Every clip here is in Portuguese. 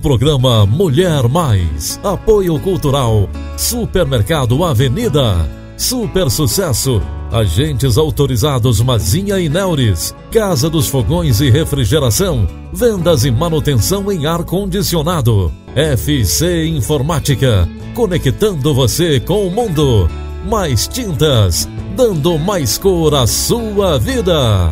Programa Mulher Mais. Apoio Cultural. Supermercado Avenida. Super Sucesso. Agentes autorizados Mazinha e Neures. Casa dos Fogões e Refrigeração. Vendas e manutenção em ar-condicionado. FC Informática. Conectando você com o mundo. Mais tintas. Dando mais cor à sua vida.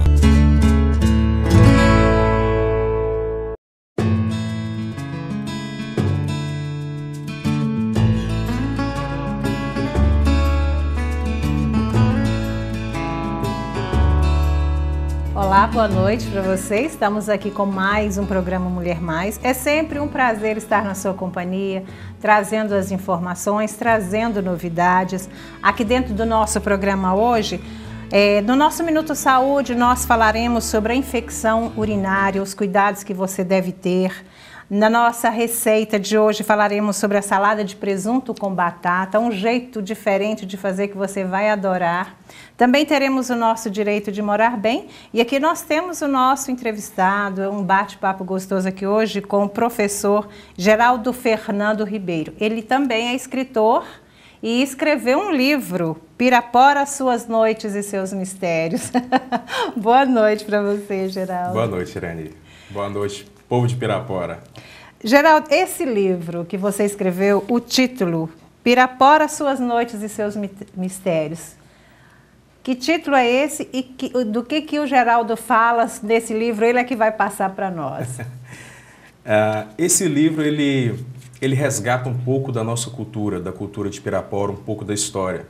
Olá, boa noite para vocês. Estamos aqui com mais um programa Mulher Mais. É sempre um prazer estar na sua companhia, trazendo as informações, trazendo novidades. Aqui dentro do nosso programa hoje, no nosso Minuto Saúde, nós falaremos sobre a infecção urinária, os cuidados que você deve ter. Na nossa receita de hoje falaremos sobre a salada de presunto com batata, um jeito diferente de fazer que você vai adorar. Também teremos o nosso direito de morar bem e aqui nós temos o nosso entrevistado, um bate-papo gostoso aqui hoje com o professor Geraldo Fernando Ribeiro. Ele também é escritor e escreveu um livro, Pirapora, Suas Noites e Seus Mistérios. Boa noite para você, Geraldo. Boa noite, Irene. Boa noite, povo de Pirapora. Geraldo, esse livro que você escreveu, o título, Pirapora, Suas Noites e Seus Mistérios. Que título é esse e do que o Geraldo fala nesse livro? Ele é que vai passar para nós. Esse livro, ele resgata um pouco da nossa cultura, da cultura de Pirapora, um pouco da história.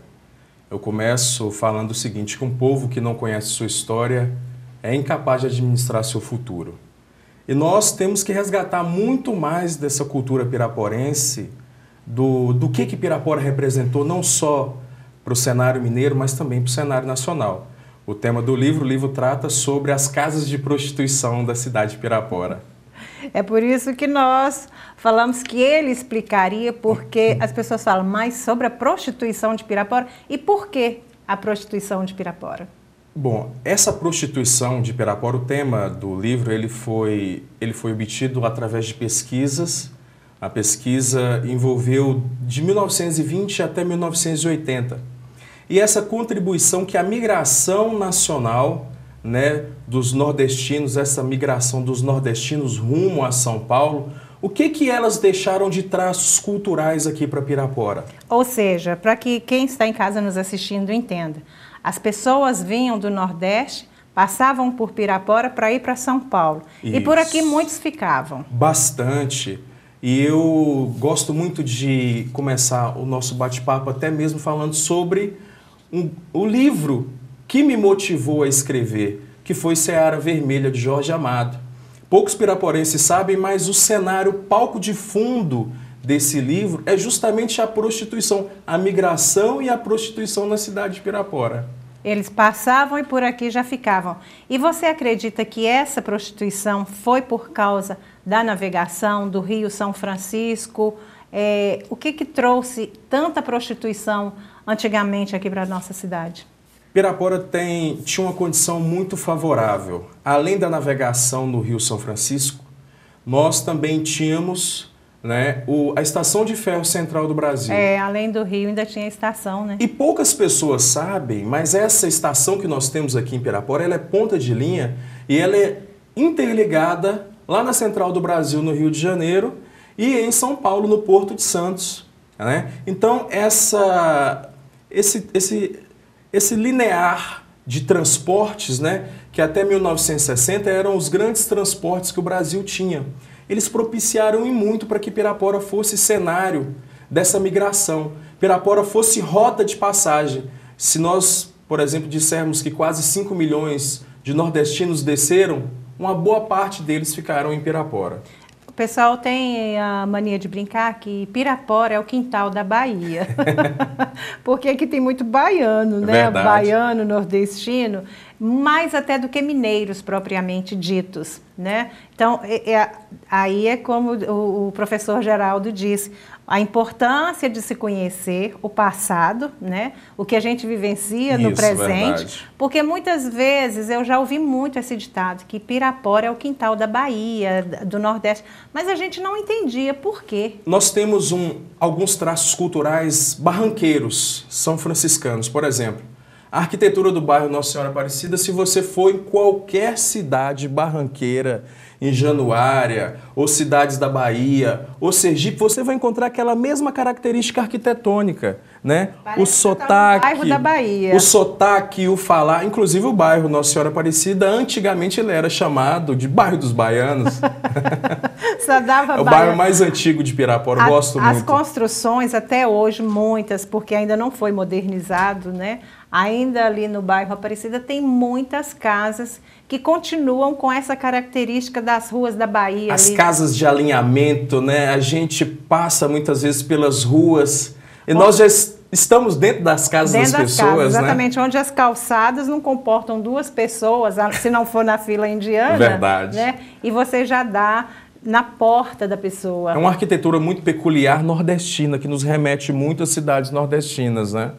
Eu começo falando o seguinte, que um povo que não conhece sua história é incapaz de administrar seu futuro. E nós temos que resgatar muito mais dessa cultura piraporense, do que Pirapora representou, não só para o cenário mineiro, mas também para o cenário nacional. O tema do livro, o livro trata sobre as casas de prostituição da cidade de Pirapora. É por isso que nós falamos que ele explicaria, porque as pessoas falam mais sobre a prostituição de Pirapora e por que a prostituição de Pirapora. Bom, essa prostituição de Pirapora, o tema do livro, ele foi obtido através de pesquisas. A pesquisa envolveu de 1920 até 1980. E essa contribuição que a migração nacional, né, dos nordestinos, essa migração dos nordestinos rumo a São Paulo, o que elas deixaram de traços culturais aqui para Pirapora? Ou seja, para que quem está em casa nos assistindo entenda, as pessoas vinham do Nordeste, passavam por Pirapora para ir para São Paulo. Isso. E por aqui muitos ficavam. Bastante. E eu gosto muito de começar o nosso bate-papo até mesmo falando sobre o livro que me motivou a escrever, que foi Seara Vermelha, de Jorge Amado. Poucos piraporenses sabem, mas o cenário, palco de fundo desse livro é justamente a prostituição, a migração e a prostituição na cidade de Pirapora. Eles passavam e por aqui já ficavam. E você acredita que essa prostituição foi por causa da navegação do Rio São Francisco? O que trouxe tanta prostituição antigamente aqui para a nossa cidade? Pirapora tinha uma condição muito favorável. Além da navegação no Rio São Francisco, nós também tínhamos, né, a Estação de Ferro Central do Brasil. Além do Rio ainda tinha a estação, né? E poucas pessoas sabem, mas essa estação que nós temos aqui em Pirapora, ela é ponta de linha e ela é interligada lá na Central do Brasil, no Rio de Janeiro, e em São Paulo, no Porto de Santos, né? Então, esse linear de transportes, né, que até 1960 eram os grandes transportes que o Brasil tinha, eles propiciaram e muito para que Pirapora fosse cenário dessa migração. Pirapora fosse rota de passagem. Se nós, por exemplo, dissermos que quase 5 milhões de nordestinos desceram, uma boa parte deles ficaram em Pirapora. O pessoal tem a mania de brincar que Pirapora é o quintal da Bahia. Porque aqui tem muito baiano, né? Verdade. Baiano, nordestino. mais até do que mineiros propriamente ditos, né? Então, aí é como o professor Geraldo disse, a importância de se conhecer o passado, né? O que a gente vivencia no presente, verdade. Porque muitas vezes eu já ouvi muito esse ditado, que Pirapora é o quintal da Bahia, do Nordeste, mas a gente não entendia por quê. Nós temos alguns traços culturais barranqueiros, são franciscanos, por exemplo. A arquitetura do bairro Nossa Senhora Aparecida, se você for em qualquer cidade barranqueira, em Januária, ou cidades da Bahia, ou Sergipe, você vai encontrar aquela mesma característica arquitetônica, né? Parece o sotaque, bairro da Bahia. o sotaque, o falar, inclusive o bairro Nossa Senhora Aparecida, antigamente ele era chamado de bairro dos baianos. Só dava é o bairro mais antigo de Pirapora, eu gosto muito. As construções até hoje, muitas, porque ainda não foi modernizado, né? Ainda ali no bairro Aparecida tem muitas casas que continuam com essa característica das ruas da Bahia. As ali. Casas de alinhamento, né? A gente passa muitas vezes pelas ruas e nós já estamos dentro das casas das pessoas, exatamente, né? Onde as calçadas não comportam duas pessoas, se não for na fila indiana. Verdade. Né? E você já dá na porta da pessoa. É uma arquitetura muito peculiar nordestina, que nos remete muito às cidades nordestinas, né?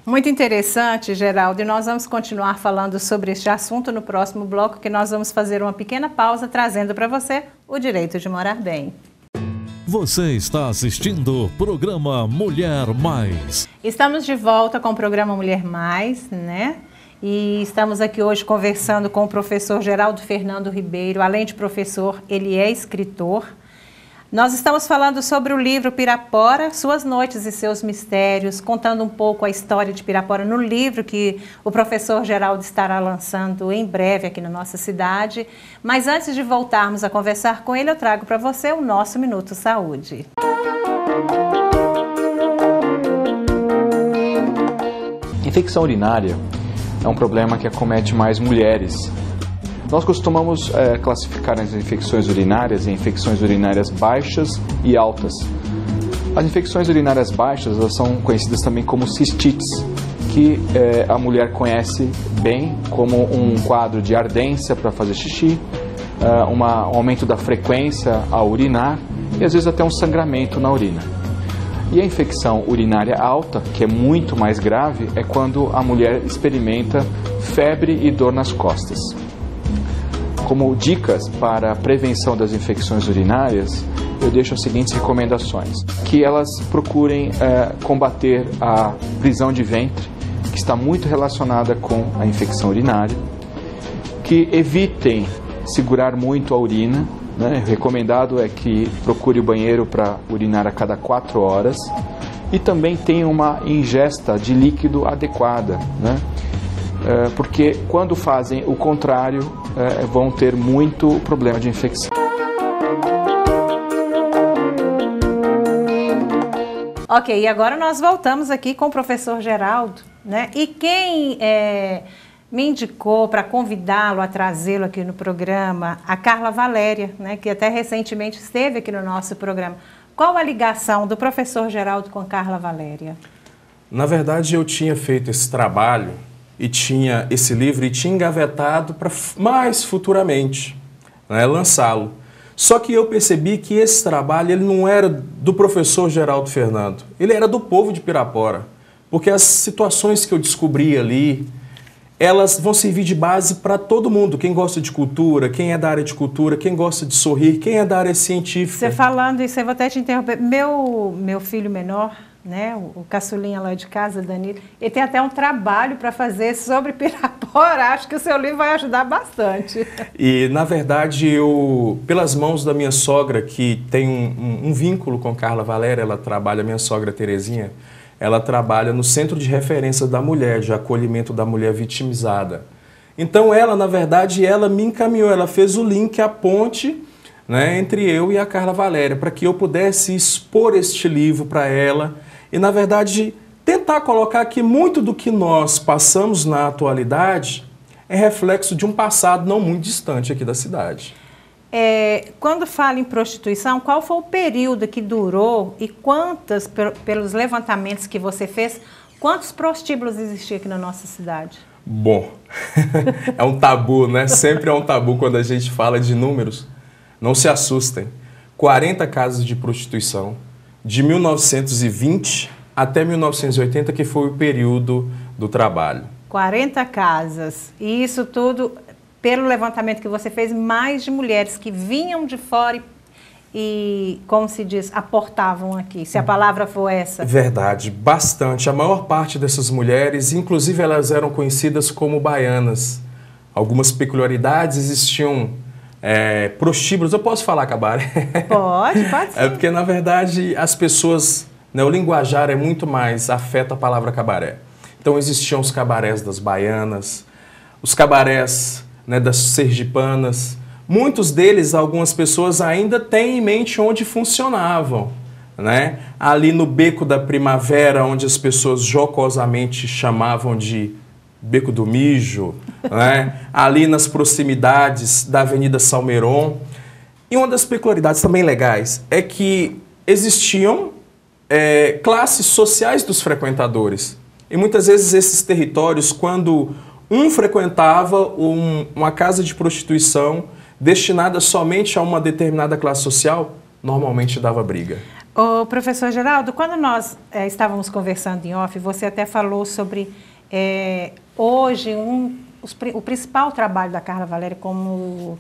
Muito interessante, Geraldo, e nós vamos continuar falando sobre este assunto no próximo bloco, que nós vamos fazer uma pequena pausa, trazendo para você o direito de morar bem. Você está assistindo o programa Mulher Mais. Estamos de volta com o programa Mulher Mais, né? E estamos aqui hoje conversando com o professor Geraldo Fernando Ribeiro. Além de professor, ele é escritor. Nós estamos falando sobre o livro Pirapora, Suas Noites e Seus Mistérios, contando um pouco a história de Pirapora no livro que o professor Geraldo estará lançando em breve aqui na nossa cidade. Mas antes de voltarmos a conversar com ele, eu trago para você o nosso Minuto Saúde. Infecção urinária é um problema que acomete mais mulheres. Nós costumamos classificar as infecções urinárias em infecções urinárias baixas e altas. As infecções urinárias baixas, elas são conhecidas também como cistites, que a mulher conhece bem como um quadro de ardência para fazer xixi, um aumento da frequência ao urinar e às vezes até um sangramento na urina. E a infecção urinária alta, que é muito mais grave, é quando a mulher experimenta febre e dor nas costas. Como dicas para a prevenção das infecções urinárias, eu deixo as seguintes recomendações. Que elas procurem combater a prisão de ventre, que está muito relacionada com a infecção urinária. Que evitem segurar muito a urina, né? Recomendado é que procure o banheiro para urinar a cada 4 horas. E também tenha uma ingesta de líquido adequada, né? Porque quando fazem o contrário, vão ter muito problema de infecção. Ok, e agora nós voltamos aqui com o professor Geraldo, né? E quem me indicou para convidá-lo a trazê-lo aqui no programa, a Carla Valéria, né? Que até recentemente esteve aqui no nosso programa. Qual a ligação do professor Geraldo com Carla Valéria? Na verdade, eu tinha feito esse trabalho e tinha esse livro e tinha engavetado para mais futuramente, né, lançá-lo. Só que eu percebi que esse trabalho ele não era do professor Geraldo Fernando, ele era do povo de Pirapora, porque as situações que eu descobri ali, elas vão servir de base para todo mundo, quem gosta de cultura, quem é da área de cultura, quem gosta de sorrir, quem é da área científica. Você falando isso, eu vou até te interromper. Meu filho menor, né, o caçulinha lá de casa, Danilo, ele tem até um trabalho para fazer sobre Pirapora. Acho que o seu livro vai ajudar bastante. E, na verdade, eu, pelas mãos da minha sogra, que tem um vínculo com Carla Valéria, ela trabalha, minha sogra Terezinha, ela trabalha no Centro de Referência da Mulher, de acolhimento da mulher vitimizada. Então, ela, na verdade, ela me encaminhou, ela fez o link, a ponte, né, entre eu e a Carla Valéria, para que eu pudesse expor este livro para ela. E, na verdade, tentar colocar que muito do que nós passamos na atualidade é reflexo de um passado não muito distante aqui da cidade. Quando fala em prostituição, qual foi o período que durou e pelos levantamentos que você fez, quantos prostíbulos existiam aqui na nossa cidade? Bom, é um tabu, né? Sempre é um tabu quando a gente fala de números. Não se assustem. 40 casas de prostituição de 1920 até 1980, que foi o período do trabalho. 40 casas. E isso tudo, pelo levantamento que você fez, mais de mulheres que vinham de fora e, como se diz, aportavam aqui, se a palavra for essa. Verdade, bastante. A maior parte dessas mulheres, inclusive elas eram conhecidas como baianas. Algumas peculiaridades existiam, prostíbulos. Eu posso falar cabaré? Pode sim. É porque, na verdade, as pessoas, né, o linguajar é muito mais, afeta a palavra cabaré. Então existiam os cabarés das baianas, os cabarés, né, das sergipanas. Muitos deles, algumas pessoas ainda têm em mente onde funcionavam, né? Ali no Beco da Primavera, onde as pessoas jocosamente chamavam de Beco do Mijo, né? Ali nas proximidades da Avenida Salmeron. E uma das peculiaridades também legais é que existiam classes sociais dos frequentadores. E muitas vezes esses territórios, quando um frequentava uma casa de prostituição destinada somente a uma determinada classe social, normalmente dava briga. Ô, professor Geraldo, quando nós estávamos conversando em off, você até falou sobre hoje o principal trabalho da Carla Valéria como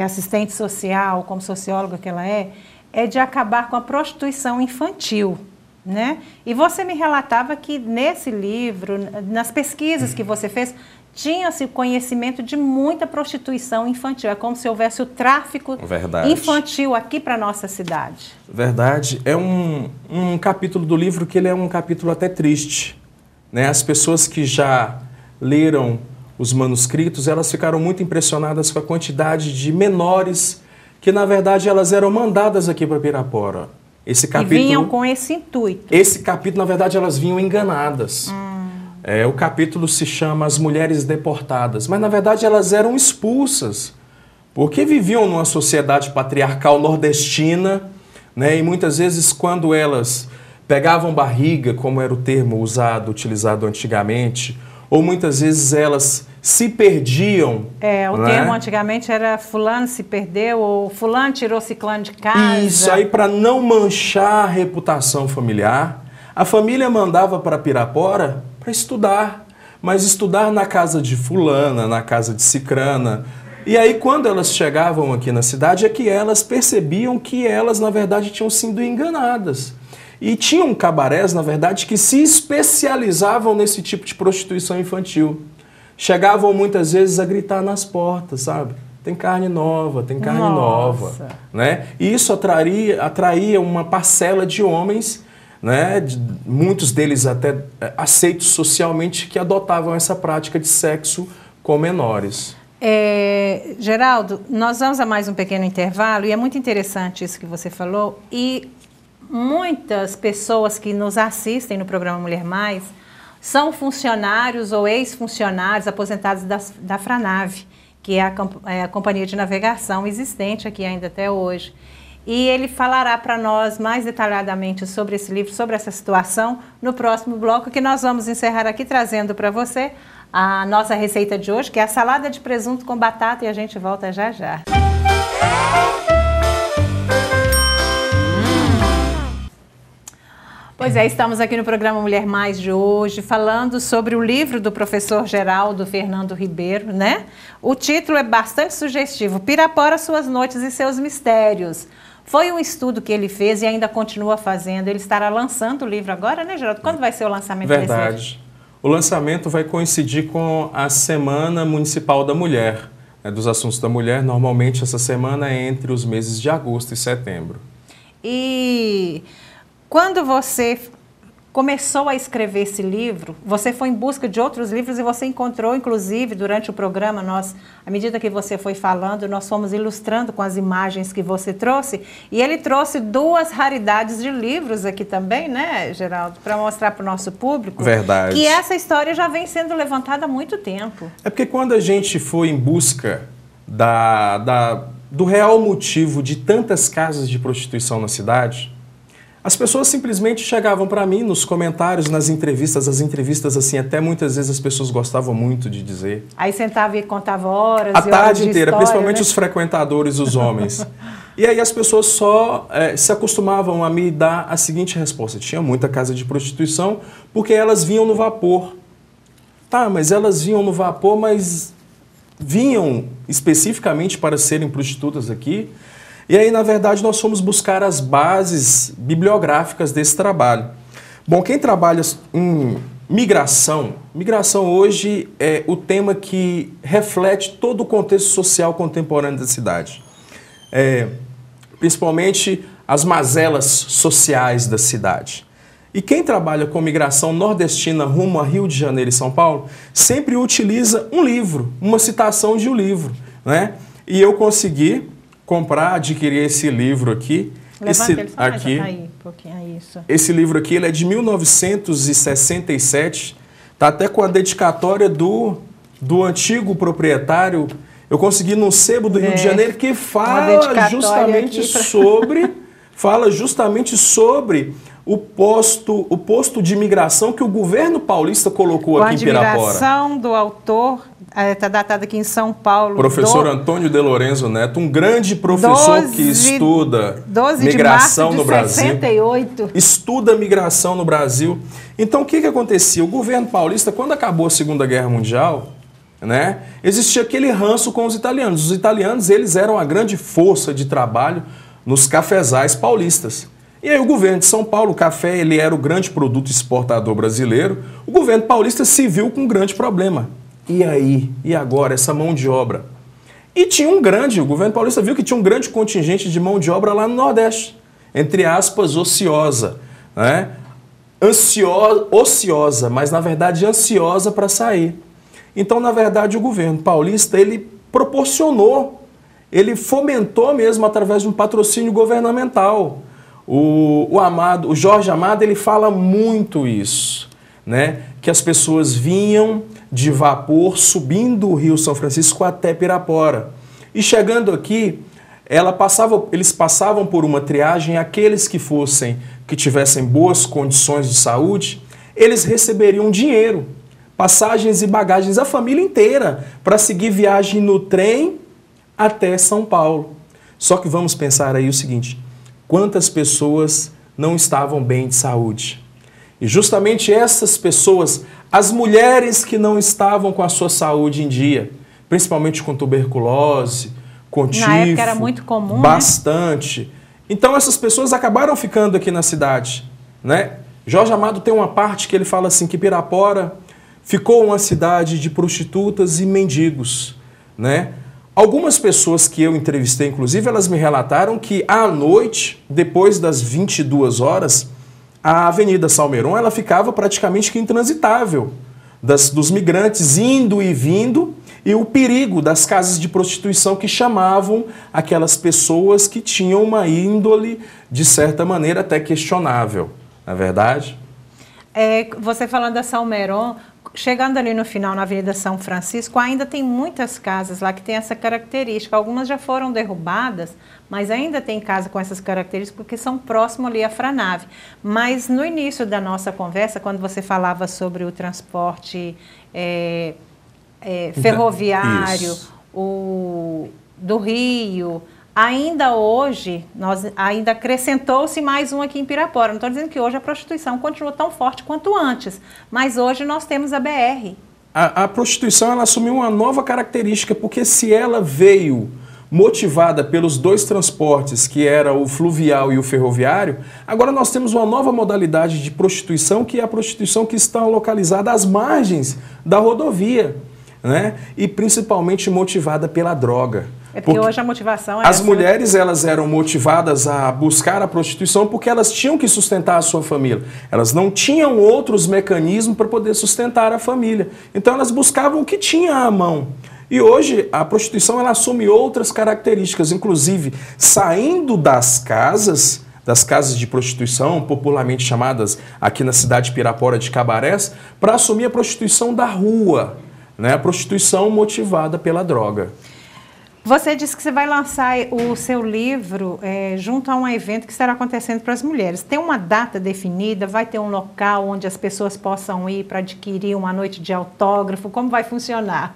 assistente social, como socióloga que ela é de acabar com a prostituição infantil, né? E você me relatava que nesse livro, nas pesquisas que você fez, tinha-se conhecimento de muita prostituição infantil. É como se houvesse o tráfico infantil aqui para a nossa cidade. Verdade. É um capítulo do livro que ele é um capítulo até triste, né? As pessoas que já leram os manuscritos, elas ficaram muito impressionadas com a quantidade de menores que, na verdade, elas eram mandadas aqui para Pirapora. Esse capítulo, e vinham com esse intuito. Esse capítulo, na verdade, elas vinham enganadas. O capítulo se chama As Mulheres Deportadas, mas na verdade elas eram expulsas, porque viviam numa sociedade patriarcal nordestina, né? E muitas vezes quando elas pegavam barriga, como era o termo utilizado antigamente, ou muitas vezes elas se perdiam. O termo antigamente era fulano se perdeu, ou fulano tirou ciclano de casa. Isso, aí para não manchar a reputação familiar, a família mandava para Pirapora para estudar, mas estudar na casa de fulana, na casa de cicrana. E aí quando elas chegavam aqui na cidade é que elas percebiam que elas, na verdade, tinham sido enganadas. E tinham cabarés, na verdade, que se especializavam nesse tipo de prostituição infantil. Chegavam muitas vezes a gritar nas portas, sabe? Tem carne nova, tem carne nova, né? E isso atraía uma parcela de homens, né, muitos deles até aceitos socialmente, que adotavam essa prática de sexo com menores. Geraldo, nós vamos a mais um pequeno intervalo e é muito interessante isso que você falou, e muitas pessoas que nos assistem no programa Mulher Mais são funcionários ou ex-funcionários aposentados da Franave, que é a companhia de navegação existente aqui ainda até hoje. E ele falará para nós mais detalhadamente sobre esse livro, sobre essa situação, no próximo bloco, que nós vamos encerrar aqui trazendo para você a nossa receita de hoje, que é a salada de presunto com batata, e a gente volta já já. Pois é, estamos aqui no programa Mulher Mais de hoje, falando sobre o livro do professor Geraldo Fernando Ribeiro, né? O título é bastante sugestivo, Pirapora, Suas Noites e Seus Mistérios. Foi um estudo que ele fez e ainda continua fazendo. Ele estará lançando o livro agora, né, Geraldo? Quando vai ser o lançamento desse livro? Verdade. O lançamento vai coincidir com a Semana Municipal da Mulher, né, dos Assuntos da Mulher. Normalmente essa semana é entre os meses de agosto e setembro. E quando você começou a escrever esse livro, você foi em busca de outros livros e você encontrou, inclusive, durante o programa, à medida que você foi falando, nós fomos ilustrando com as imagens que você trouxe, e ele trouxe 2 raridades de livros aqui também, né, Geraldo, para mostrar para o nosso público. Verdade. Que essa história já vem sendo levantada há muito tempo. É porque quando a gente foi em busca do real motivo de tantas casas de prostituição na cidade, As pessoas simplesmente chegavam para mim nos comentários, nas entrevistas, as entrevistas assim, até muitas vezes as pessoas gostavam muito de dizer. Aí sentava e contava horas a e tarde horas de inteira, história, principalmente né? os frequentadores, os homens. E aí as pessoas só se acostumavam a me dar a seguinte resposta: tinha muita casa de prostituição porque elas vinham no vapor. Tá, mas elas vinham no vapor, mas vinham especificamente para serem prostitutas aqui? E aí, na verdade, nós fomos buscar as bases bibliográficas desse trabalho. Bom, quem trabalha em migração hoje é o tema que reflete todo o contexto social contemporâneo da cidade. Principalmente as mazelas sociais da cidade. E quem trabalha com migração nordestina rumo a Rio de Janeiro e São Paulo sempre utiliza um livro, uma citação de um livro, né? E eu consegui adquirir esse livro aqui. Esse livro aqui, ele é de 1967, tá até com a dedicatória do antigo proprietário. Eu consegui num sebo do Rio de Janeiro que fala justamente sobre o posto de imigração que o governo paulista colocou aqui em Pirapora. A admiração do autor está datada aqui em São Paulo. Professor Antônio de Lorenzo Neto, um grande professor que estuda migração no Brasil. 68. Estuda migração no Brasil. Então, o que acontecia? O governo paulista, quando acabou a Segunda Guerra Mundial, né, existia aquele ranço com os italianos. Os italianos, eles eram a grande força de trabalho nos cafezais paulistas. E aí o governo de São Paulo, o café, ele era o grande produto exportador brasileiro, o governo paulista se viu com um grande problema. E aí? E agora? Essa mão de obra? E o governo paulista viu que tinha um grande contingente de mão de obra lá no Nordeste, entre aspas, ociosa, né? Ociosa, mas na verdade ansiosa para sair. Então, na verdade, o governo paulista, ele proporcionou, ele fomentou mesmo através de um patrocínio governamental. O Jorge Amado, ele fala muito isso, né? Que as pessoas vinham de vapor subindo o Rio São Francisco até Pirapora. E chegando aqui, eles passavam por uma triagem, aqueles que tivessem boas condições de saúde, eles receberiam dinheiro, passagens e bagagens, a família inteira, para seguir viagem no trem até São Paulo. Só que vamos pensar aí o seguinte: quantas pessoas não estavam bem de saúde? E justamente essas pessoas, as mulheres que não estavam com a sua saúde em dia, principalmente com tuberculose, com tifo, na época era muito comum, bastante. Né? Então essas pessoas acabaram ficando aqui na cidade, né? Jorge Amado tem uma parte que ele fala assim, que Pirapora ficou uma cidade de prostitutas e mendigos, né? Algumas pessoas que eu entrevistei, inclusive, elas me relataram que à noite, depois das 22 horas, a Avenida Salmeron, ela ficava praticamente que intransitável dos migrantes indo e vindo, e o perigo das casas de prostituição que chamavam aquelas pessoas que tinham uma índole, de certa maneira, até questionável. Não é verdade? Você falando da Salmeron, chegando ali no final, na Avenida São Francisco, ainda tem muitas casas lá que tem essa característica. Algumas já foram derrubadas, mas ainda tem casa com essas características porque são próximo ali à Franave. Mas no início da nossa conversa, quando você falava sobre o transporte ferroviário, do Rio, ainda hoje, ainda acrescentou-se mais um aqui em Pirapora. Não estou dizendo que hoje a prostituição continua tão forte quanto antes, mas hoje nós temos a BR. A prostituição, ela assumiu uma nova característica, porque se ela veio motivada pelos dois transportes, que era o fluvial e o ferroviário, agora nós temos uma nova modalidade de prostituição, que é a prostituição que está localizada às margens da rodovia, né? E principalmente motivada pela droga. Porque hoje a motivação é as mulheres, elas eram motivadas a buscar a prostituição porque elas tinham que sustentar a sua família. Elas não tinham outros mecanismos para poder sustentar a família. Então elas buscavam o que tinha à mão. E hoje a prostituição, ela assume outras características, inclusive saindo das casas de prostituição, popularmente chamadas aqui na cidade de Pirapora de cabarés, para assumir a prostituição da rua, né? A prostituição motivada pela droga. Você disse que você vai lançar o seu livro junto a um evento que estará acontecendo para as mulheres. Tem uma data definida? Vai ter um local onde as pessoas possam ir para adquirir uma noite de autógrafo? Como vai funcionar?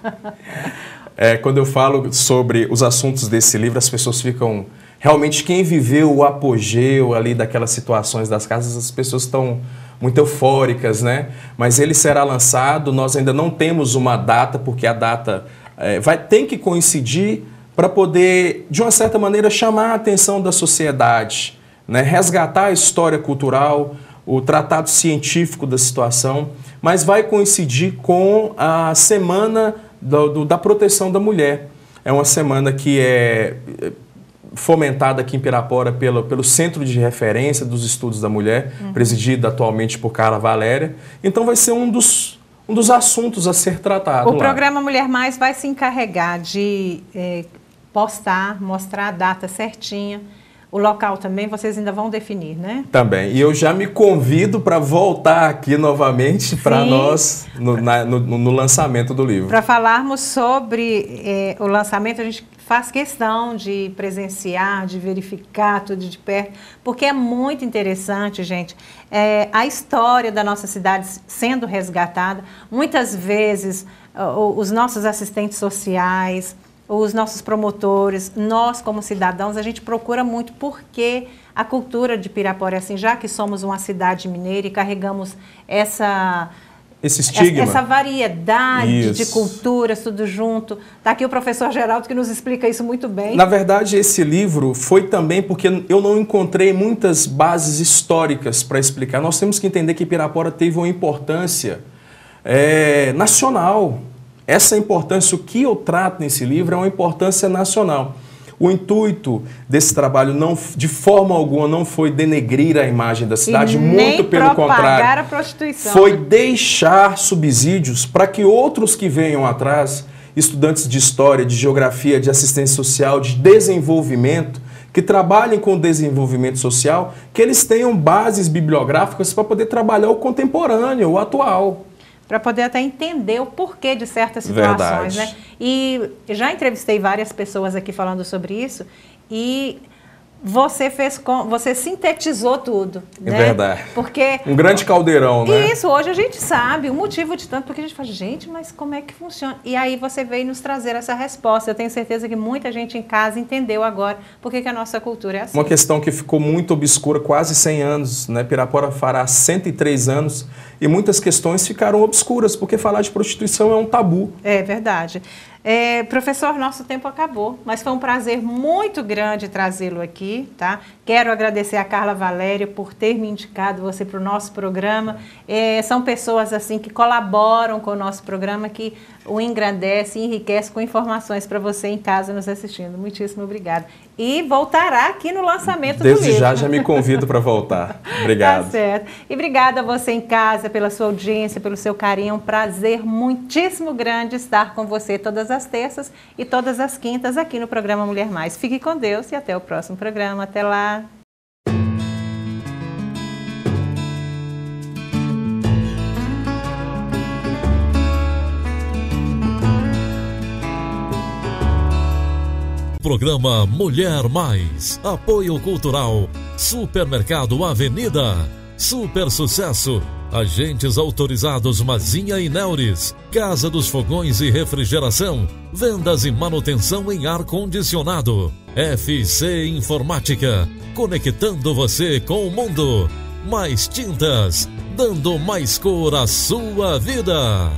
Quando eu falo sobre os assuntos desse livro, as pessoas ficam... Realmente, quem viveu o apogeu ali daquelas situações das casas, as pessoas estão muito eufóricas, né? Mas ele será lançado, nós ainda não temos uma data, porque a data tem que coincidir para poder, de uma certa maneira, chamar a atenção da sociedade, né? Resgatar a história cultural, o tratado científico da situação, mas vai coincidir com a Semana da Proteção da Mulher. É uma semana que é fomentada aqui em Pirapora pelo Centro de Referência dos Estudos da Mulher, presidido atualmente por Carla Valéria. Então vai ser um dos assuntos a ser tratado lá. O programa Mulher Mais vai se encarregar de postar, mostrar a data certinha. O local também vocês ainda vão definir, né? Também. E eu já me convido para voltar aqui novamente para nós no lançamento do livro. Para falarmos sobre o lançamento, a gente faz questão de presenciar, de verificar tudo de perto, porque é muito interessante, gente, a história da nossa cidade sendo resgatada. Muitas vezes, os nossos assistentes sociais, os nossos promotores, nós como cidadãos, a gente procura muito porque a cultura de Pirapora é assim, já que somos uma cidade mineira e carregamos esse estigma, essa variedade de culturas, tudo junto. Está aqui o professor Geraldo que nos explica isso muito bem. Na verdade, esse livro foi também porque eu não encontrei muitas bases históricas para explicar. Nós temos que entender que Pirapora teve uma importância nacional. Essa importância, o que eu trato nesse livro é uma importância nacional. O intuito desse trabalho, de forma alguma, não foi denegrir a imagem da cidade, muito pelo contrário. A prostituição. Foi deixar subsídios para que outros que venham atrás, estudantes de história, de geografia, de assistência social, de desenvolvimento, que trabalhem com o desenvolvimento social, que eles tenham bases bibliográficas para poder trabalhar o contemporâneo, o atual. Para poder até entender o porquê de certas situações, né? E já entrevistei várias pessoas aqui falando sobre isso e você sintetizou tudo, né? Verdade. Porque um grande caldeirão, né? Isso, hoje a gente sabe o motivo de tanto, porque a gente fala, gente, mas como é que funciona? E aí você veio nos trazer essa resposta. Eu tenho certeza que muita gente em casa entendeu agora por que a nossa cultura é assim. Uma questão que ficou muito obscura, quase 100 anos, né? Pirapora fará 103 anos e muitas questões ficaram obscuras, porque falar de prostituição é um tabu. É verdade. Professor, nosso tempo acabou, mas foi um prazer muito grande trazê-lo aqui, tá? Quero agradecer a Carla Valéria por ter me indicado você para o nosso programa. São pessoas assim que colaboram com o nosso programa, que o engrandece e enriquece com informações para você em casa nos assistindo. Muitíssimo obrigada. E voltará aqui no lançamento do livro. Desde já me convido para voltar. Obrigado. Tá certo. E obrigada a você em casa pela sua audiência, pelo seu carinho. É um prazer muitíssimo grande estar com você todas as terças e todas as quintas aqui no programa Mulher Mais. Fique com Deus e até o próximo programa. Até lá. Programa Mulher Mais. Apoio Cultural. Supermercado Avenida. Super Sucesso. Agentes autorizados Mazinha e Neures. Casa dos Fogões e Refrigeração. Vendas e manutenção em ar-condicionado. FC Informática. Conectando você com o mundo. Mais tintas. Dando mais cor à sua vida.